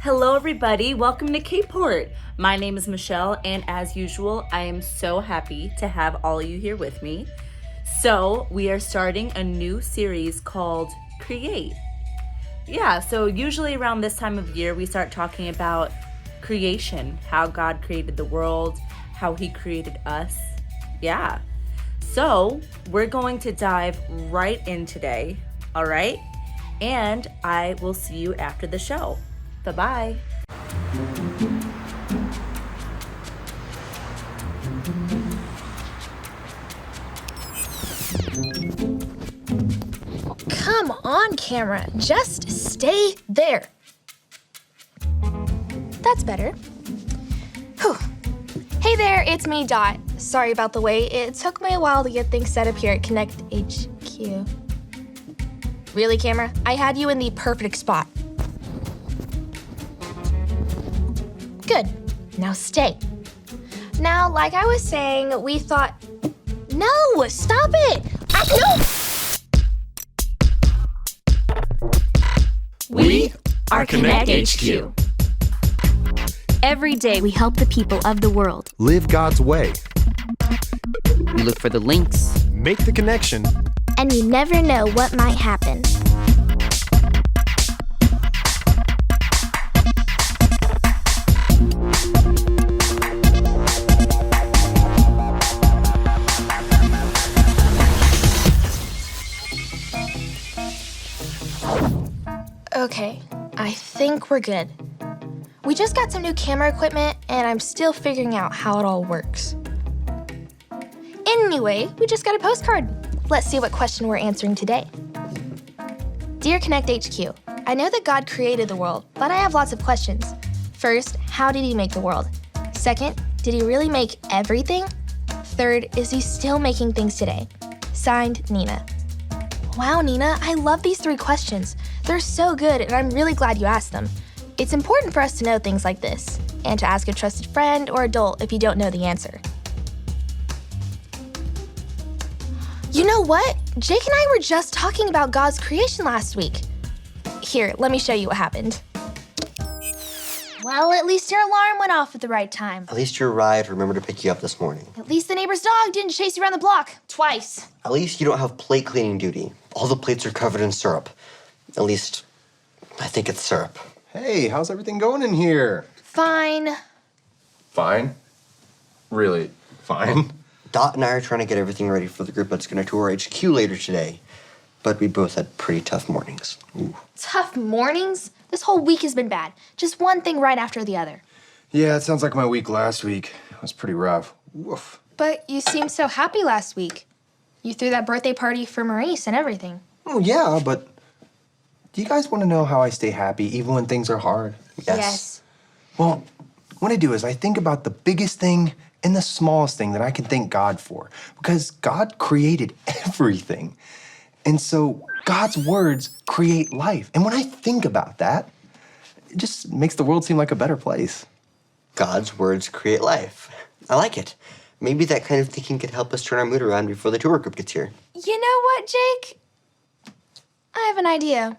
Hello everybody, welcome to K-Port. My name is Michelle and as usual, I am so happy to have all of you here with me. So we are starting a new series called Create. So usually around this time of year, we start talking about creation, how God created the world, how he created us. So we're going to dive right in today, all right? And I will see you after the show. Bye-bye. Come on, camera. Just stay there. That's better. Whew. Hey there, it's me, Dot. Sorry about the wait. It took me a while to get things set up here at Konnect HQ. Really, camera? I had you in the perfect spot. Good. Now stay. Now, like I was saying, we thought... No! Stop it! No! We are Konnect HQ. Every day we help the people of the world. Live God's way. We look for the links. Make the connection. And you never know what might happen. Okay, I think we're good. We just got some new camera equipment, and I'm still figuring out how it all works. Anyway, we just got a postcard. Let's see what question we're answering today. Dear Konnect HQ, I know that God created the world, but I have lots of questions. First, how did he make the world? Second, did he really make everything? Third, is he still making things today? Signed, Nina. Wow, Nina, I love these 3 questions. They're so good, and I'm really glad you asked them. It's important for us to know things like this, and to ask a trusted friend or adult if you don't know the answer. You know what? Jake and I were just talking about God's creation last week. Here, let me show you what happened. Well, at least your alarm went off at the right time. At least your ride remembered to pick you up this morning. At least the neighbor's dog didn't chase you around the block twice. At least you don't have plate cleaning duty. All the plates are covered in syrup. At least, I think it's syrup. Hey, how's everything going in here? Fine. Fine? Really, fine? Dot and I are trying to get everything ready for the group that's going to tour HQ later today. But we both had pretty tough mornings. Ooh. Tough mornings? This whole week has been bad. Just one thing right after the other. Yeah, it sounds like my week last week. It was pretty rough. Woof. But you seemed so happy last week. You threw that birthday party for Maurice and everything. Oh, yeah, but do you guys want to know how I stay happy even when things are hard? Yes. Well, what I do is I think about the biggest thing and the smallest thing that I can thank God for. Because God created everything. And so God's words create life. And when I think about that, it just makes the world seem like a better place. God's words create life. I like it. Maybe that kind of thinking could help us turn our mood around before the tour group gets here. You know what, Jake? I have an idea.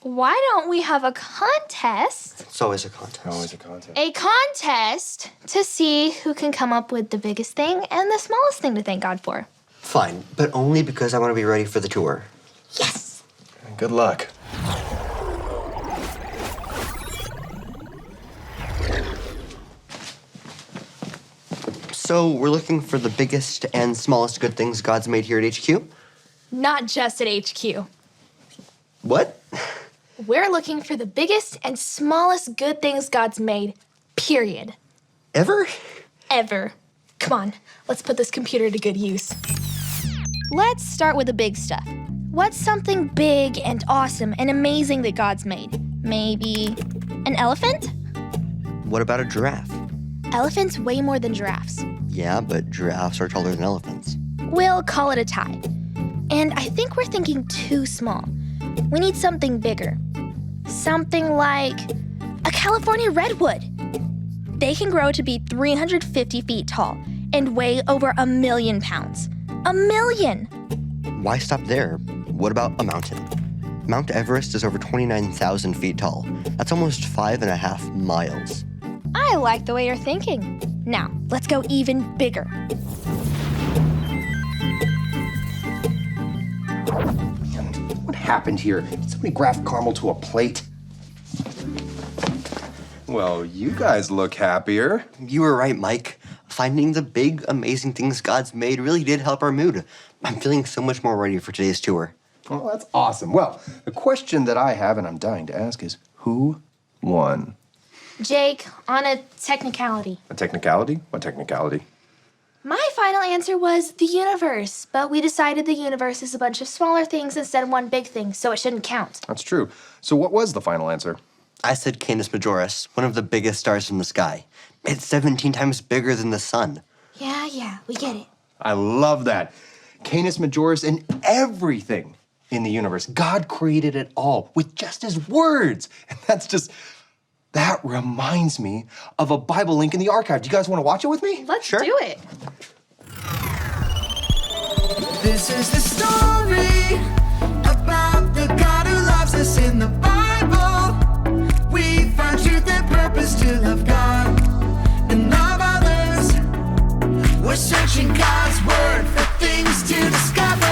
Why don't we have a contest? It's always a contest. Always a contest. A contest to see who can come up with the biggest thing and the smallest thing to thank God for. Fine, but only because I want to be ready for the tour. Yes! Good luck. So we're looking for the biggest and smallest good things God's made here at HQ? Not just at HQ. What? We're looking for the biggest and smallest good things God's made, period. Ever? Ever. Come on, let's put this computer to good use. Let's start with the big stuff. What's something big and awesome and amazing that God's made? Maybe an elephant? What about a giraffe? Elephants weigh more than giraffes. Yeah, but giraffes are taller than elephants. We'll call it a tie. And I think we're thinking too small. We need something bigger. Something like a California redwood. They can grow to be 350 feet tall and weigh over 1 million pounds. 1 million! Why stop there? What about a mountain? Mount Everest is over 29,000 feet tall. That's almost 5.5 miles. I like the way you're thinking. Now, let's go even bigger. What happened here? Did somebody graft caramel to a plate? Well, you guys look happier. You were right, Mike. Finding the big, amazing things God's made really did help our mood. I'm feeling so much more ready for today's tour. Well, that's awesome. Well, the question that I have and I'm dying to ask is, who won? Jake, on a technicality. A technicality? What technicality? My final answer was the universe, but we decided the universe is a bunch of smaller things instead of one big thing, so it shouldn't count. That's true. So what was the final answer? I said Canis Majoris, one of the biggest stars in the sky. It's 17 times bigger than the sun. Yeah, we get it. I love that. Canis Majoris and everything in the universe. God created it all with just his words. And that reminds me of a Bible link in the archive. Do you guys want to watch it with me? Let's Sure. do it. This is the story about the God who loves us in the Bible. We find truth and purpose to love God and love others. We're searching God's word for things to discover.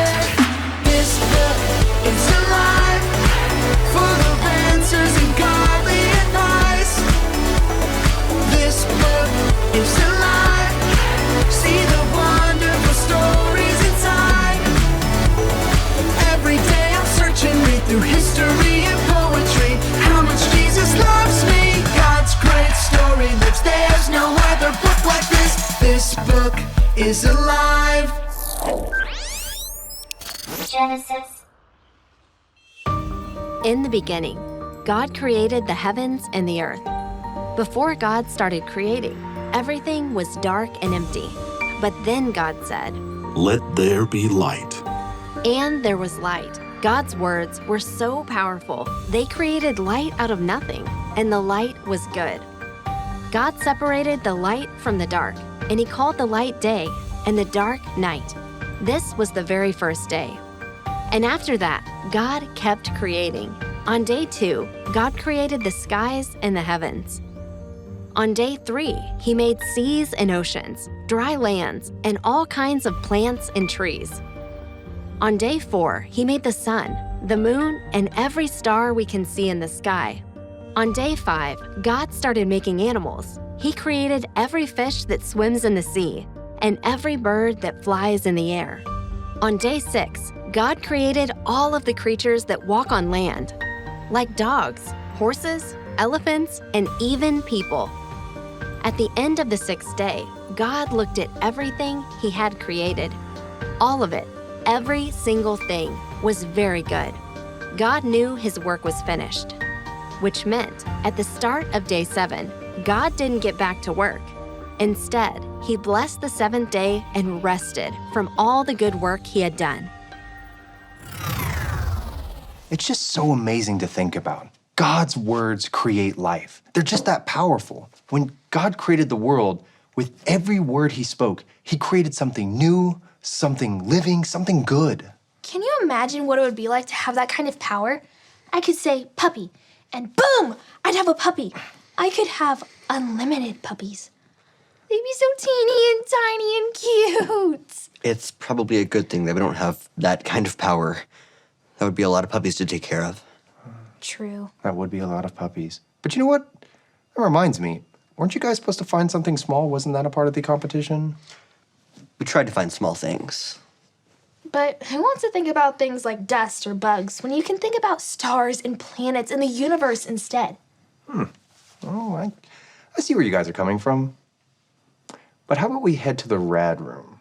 This book is alive, full of answers and godly advice. This book is alive. See the wonderful stories inside. Every day I'm searching, read through history and poetry. How much Jesus loves me. God's great story lives. There's no other book like this. This book is alive. Genesis. In the beginning, God created the heavens and the earth. Before God started creating, everything was dark and empty. But then God said, "Let there be light." and there was light. God's words were so powerful, they created light out of nothing, and the light was good. God separated the light from the dark, and he called the light day and the dark night. This was the very first day. And after that, God kept creating. On day 2, God created the skies and the heavens. On day 3, he made seas and oceans, dry lands, and all kinds of plants and trees. On day 4, he made the sun, the moon, and every star we can see in the sky. On day 5, God started making animals. He created every fish that swims in the sea and every bird that flies in the air. On day 6, God created all of the creatures that walk on land, like dogs, horses, elephants, and even people. At the end of the 6th day, God looked at everything he had created. All of it, every single thing, was very good. God knew his work was finished, which meant at the start of day 7, God didn't get back to work. Instead, he blessed the 7th day and rested from all the good work he had done. It's just so amazing to think about. God's words create life. They're just that powerful. When God created the world, with every word he spoke, he created something new, something living, something good. Can you imagine what it would be like to have that kind of power? I could say puppy, and boom, I'd have a puppy. I could have unlimited puppies. They'd be so teeny and tiny and cute. It's probably a good thing that we don't have that kind of power. That would be a lot of puppies to take care of. True. That would be a lot of puppies. But you know what? That reminds me. Weren't you guys supposed to find something small? Wasn't that a part of the competition? We tried to find small things. But who wants to think about things like dust or bugs when you can think about stars and planets and the universe instead? Oh, I see where you guys are coming from. But how about we head to the rad room?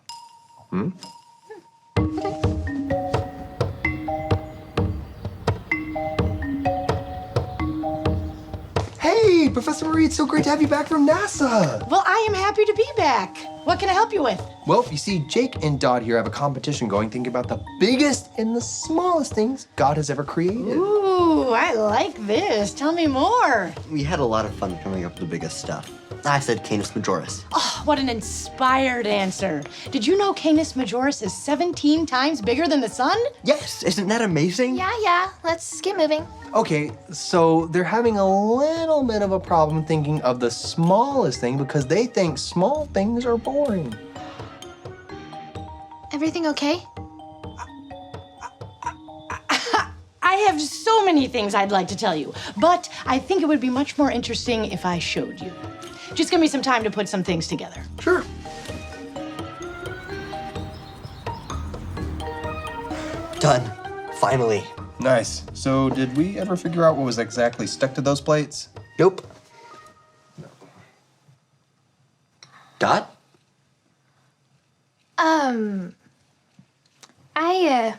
Hey, Professor Marie, it's so great to have you back from NASA. Well, I am happy to be back. What can I help you with? Well, you see, Jake and Dodd here have a competition going, thinking about the biggest and the smallest things God has ever created. Ooh, I like this. Tell me more. We had a lot of fun coming up with the biggest stuff. I said Canis Majoris. Oh, what an inspired answer. Did you know Canis Majoris is 17 times bigger than the sun? Yes, isn't that amazing? Yeah, let's get moving. Okay, so they're having a little bit of a problem thinking of the smallest thing because they think small things are boring. Everything okay? I have so many things I'd like to tell you, but I think it would be much more interesting if I showed you. Just give me some time to put some things together. Sure. Done. Finally. Nice. So did we ever figure out what was exactly stuck to those plates? Nope. Dot? I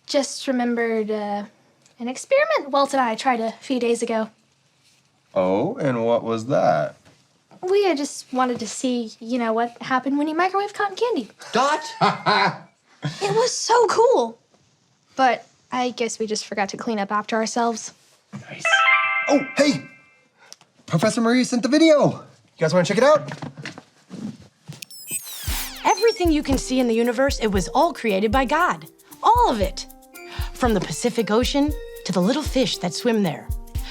just remembered an experiment Walt and I tried a few days ago. Oh, and what was that? We just wanted to see, what happened when you microwave cotton candy. Dot? It was so cool. But I guess we just forgot to clean up after ourselves. Nice. Oh, hey! Professor Marie sent the video. You guys want to check it out? Everything you can see in the universe, it was all created by God. All of it. From the Pacific Ocean to the little fish that swim there.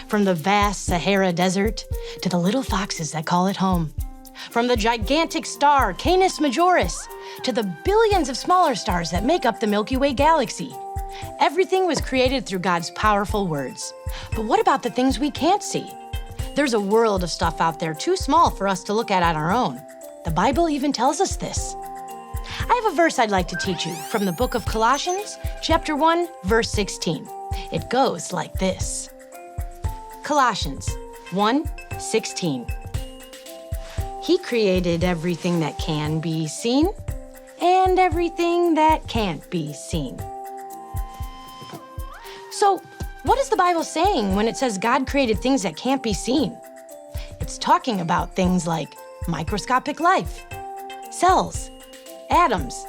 From the vast Sahara Desert to the little foxes that call it home. From the gigantic star Canis Majoris to the billions of smaller stars that make up the Milky Way galaxy. Everything was created through God's powerful words. But what about the things we can't see? There's a world of stuff out there too small for us to look at on our own. The Bible even tells us this. I have a verse I'd like to teach you from the book of Colossians, chapter 1, verse 16. It goes like this. Colossians 1:16. He created everything that can be seen and everything that can't be seen. So, what is the Bible saying when it says God created things that can't be seen? It's talking about things like microscopic life, cells, atoms,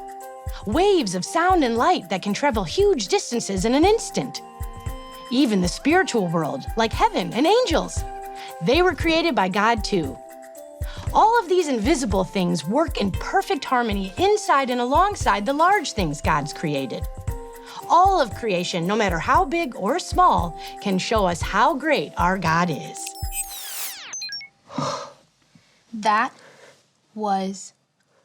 waves of sound and light that can travel huge distances in an instant. Even the spiritual world, like heaven and angels, they were created by God too. All of these invisible things work in perfect harmony inside and alongside the large things God's created. All of creation, no matter how big or small, can show us how great our God is. That was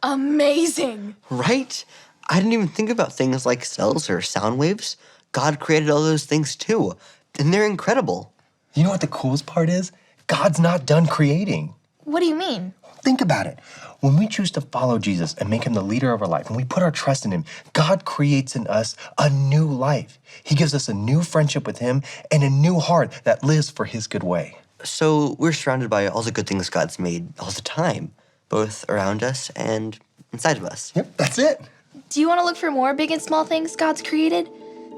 amazing. Right? I didn't even think about things like cells or sound waves. God created all those things too, and they're incredible. You know what the coolest part is? God's not done creating. What do you mean? Think about it. When we choose to follow Jesus and make him the leader of our life, when we put our trust in him, God creates in us a new life. He gives us a new friendship with him and a new heart that lives for his good way. So we're surrounded by all the good things God's made all the time, both around us and inside of us. Yep, that's it. Do you want to look for more big and small things God's created?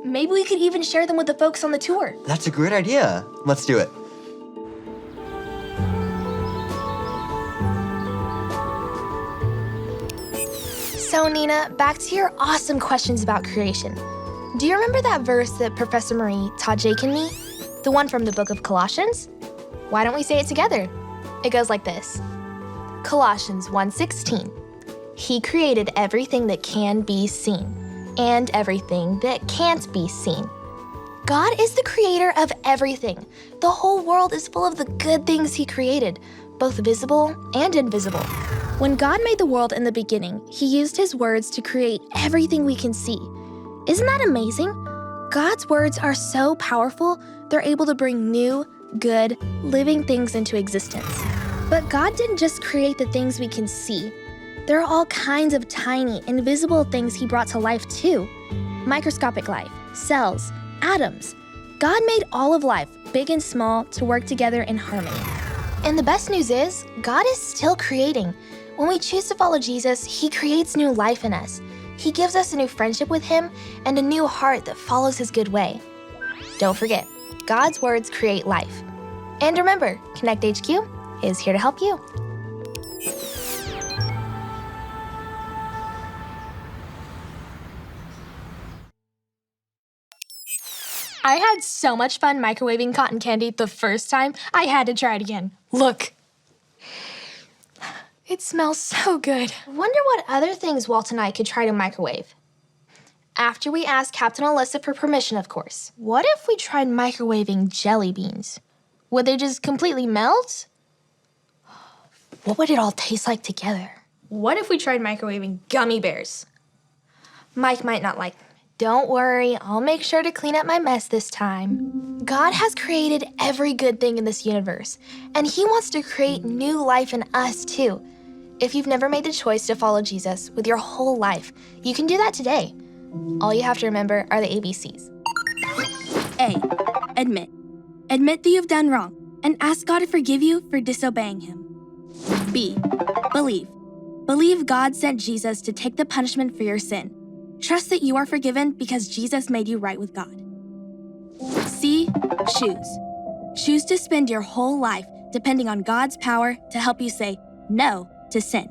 Maybe we could even share them with the folks on the tour. That's a great idea. Let's do it. So, Nina, back to your awesome questions about creation. Do you remember that verse that Professor Marie taught Jake and me? The one from the book of Colossians? Why don't we say it together? It goes like this. Colossians 1:16. He created everything that can be seen and everything that can't be seen. God is the creator of everything. The whole world is full of the good things he created, both visible and invisible. When God made the world in the beginning, he used his words to create everything we can see. Isn't that amazing? God's words are so powerful, they're able to bring new, good, living things into existence. But God didn't just create the things we can see. There are all kinds of tiny, invisible things he brought to life too. Microscopic life, cells, atoms. God made all of life, big and small, to work together in harmony. And the best news is, God is still creating. When we choose to follow Jesus, he creates new life in us. He gives us a new friendship with him and a new heart that follows his good way. Don't forget, God's words create life. And remember, Konnect HQ is here to help you. I had so much fun microwaving cotton candy the first time, I had to try it again. Look. It smells so good. Wonder what other things Walt and I could try to microwave. After we ask Captain Alyssa for permission, of course. What if we tried microwaving jelly beans? Would they just completely melt? What would it all taste like together? What if we tried microwaving gummy bears? Mike might not like them. Don't worry, I'll make sure to clean up my mess this time. God has created every good thing in this universe, and He wants to create new life in us too. If you've never made the choice to follow Jesus with your whole life, you can do that today. All you have to remember are the ABCs. A. Admit. Admit that you've done wrong and ask God to forgive you for disobeying Him. B. Believe. Believe God sent Jesus to take the punishment for your sin. Trust that you are forgiven because Jesus made you right with God. C. Choose. Choose to spend your whole life depending on God's power to help you say no to sin.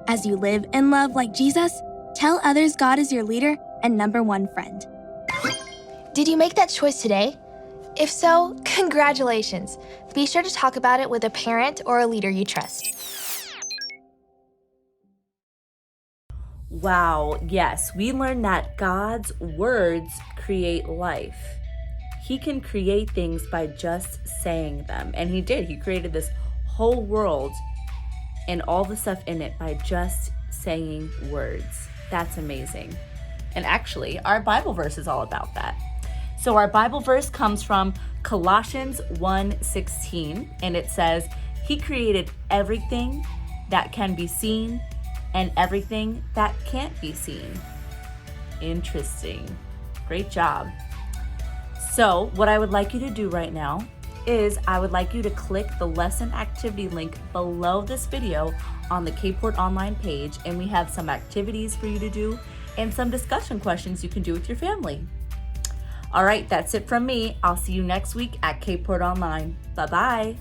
As you live and love like Jesus, tell others God is your leader and number one friend. Did you make that choice today? If so, congratulations. Be sure to talk about it with a parent or a leader you trust. Wow, yes, we learned that God's words create life. He can create things by just saying them. And He did. He created this whole world and all the stuff in it by just saying words. That's amazing. And actually, our Bible verse is all about that. So our Bible verse comes from Colossians 1:16, and it says, He created everything that can be seen and everything that can't be seen. Interesting. Great job. So what I would like you to do right now is I would like you to click the lesson activity link below this video on the Kport Online page, and we have some activities for you to do and some discussion questions you can do with your family. All right, that's it from me. I'll see you next week at Kport Online. Bye-bye.